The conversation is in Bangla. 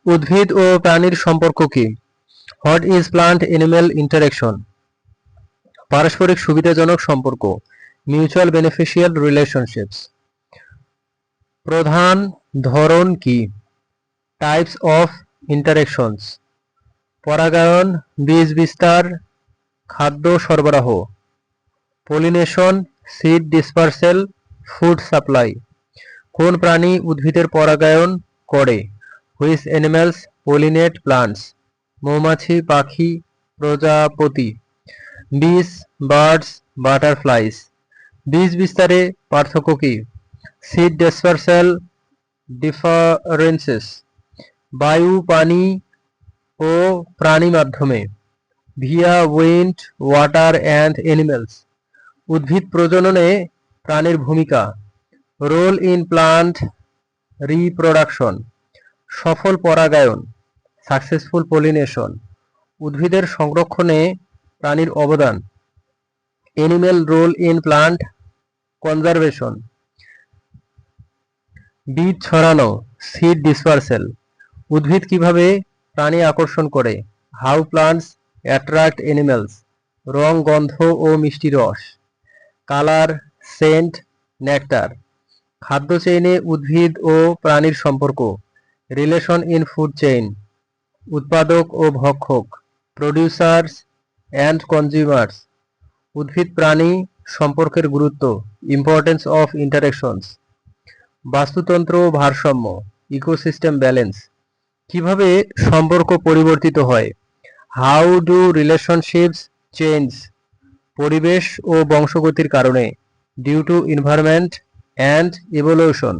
উদ্ভিদ ও প্রাণীর সম্পর্ক কি? What is plant animal interaction? পারস্পরিক সুবিধাজনক সম্পর্ক, মিউচুয়াল বেনিফিশিয়াল রিলেশনশিপস। প্রধান ধরন কি? Types of interactions. পরাগায়ন, বীজ বিস্তার, খাদ্য সরবরাহ। Pollination, seed dispersal, food supply. কোন প্রাণী উদ্ভিদের পরাগায়ন করে? Which animals pollinate plants? মৌমাছি, পাখি, প্রজাপতি। বিস, বার্ডস, বাটারফ্লাইস। বীজ বিস্তারে পার্থক্য কি? Seed dispersal differences. বায়ু, পানি ও প্রাণী মাধ্যমে। Via wind, water and animals. উদ্ভিদ প্রজননে প্রাণীর ভূমিকা। Role in plant reproduction. সফল পরাগায়ন, সাকসেসফুল পলিনেশন। উদ্ভিদের সংরক্ষণে প্রাণীর অবদান। Animal role in plant conservation. বীজ ছড়ানো, সিড ডিসপার্সেল। উদ্ভিদ কিভাবে প্রাণী আকর্ষণ করে? How plants attract animals. রং, গন্ধ ও মিষ্টি রস। Colour, scent, nectar. খাদ্য চেইনে উদ্ভিদ ও প্রাণীর সম্পর্ক। Relation in food chain. উৎপাদক ও ভক্ষক, প্রডিউসার্স অ্যান্ড কনজিউমার্স। উদ্ভিদ প্রাণী সম্পর্কের গুরুত্ব, ইম্পর্টেন্স অফ ইন্টারেকশনস। বাস্তুতন্ত্র ও ভারসাম্য, ইকোসিস্টেম ব্যালেন্স। কিভাবে সম্পর্ক পরিবর্তিত হয়? How do relationships change? পরিবেশ ও বংশগতির কারণে, due to environment and evolution.